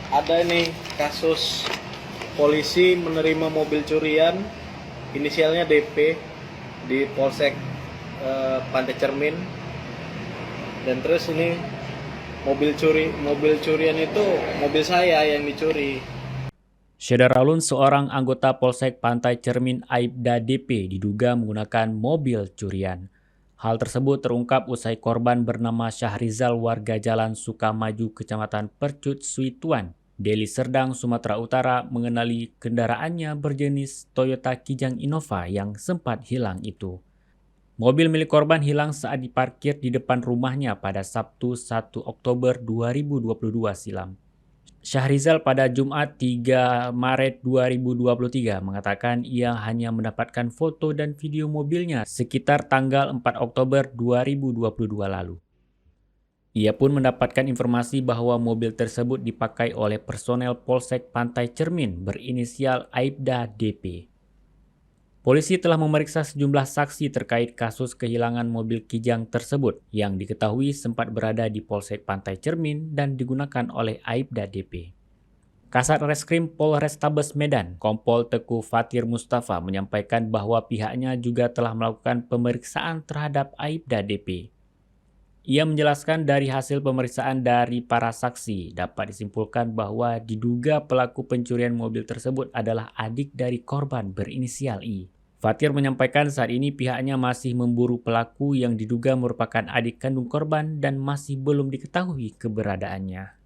ada nih kasus polisi menerima mobil curian inisialnya DP di Polsek Pantai Cermin. Dan terus ini mobil curian itu mobil saya yang dicuri. Syederalun, seorang anggota Polsek Pantai Cermin Aibda DP diduga menggunakan mobil curian. Hal tersebut terungkap usai korban bernama Syahrizal warga Jalan Sukamaju, Kecamatan Percut, Suituan, Deli Serdang, Sumatera Utara mengenali kendaraannya berjenis Toyota Kijang Innova yang sempat hilang itu. Mobil milik korban hilang saat diparkir di depan rumahnya pada Sabtu 1 Oktober 2022 silam. Syahrizal pada Jumat 3 Maret 2023 mengatakan ia hanya mendapatkan foto dan video mobilnya sekitar tanggal 4 Oktober 2022 lalu. Ia pun mendapatkan informasi bahwa mobil tersebut dipakai oleh personel Polsek Pantai Cermin berinisial Aibda DP. Polisi telah memeriksa sejumlah saksi terkait kasus kehilangan mobil Kijang tersebut yang diketahui sempat berada di Polsek Pantai Cermin dan digunakan oleh Aibda DP. Kasat Reskrim Polrestabes Medan, Kompol Teku Fatir Mustafa menyampaikan bahwa pihaknya juga telah melakukan pemeriksaan terhadap Aibda DP. Ia menjelaskan dari hasil pemeriksaan dari para saksi dapat disimpulkan bahwa diduga pelaku pencurian mobil tersebut adalah adik dari korban berinisial I. Fatir menyampaikan saat ini pihaknya masih memburu pelaku yang diduga merupakan adik kandung korban dan masih belum diketahui keberadaannya.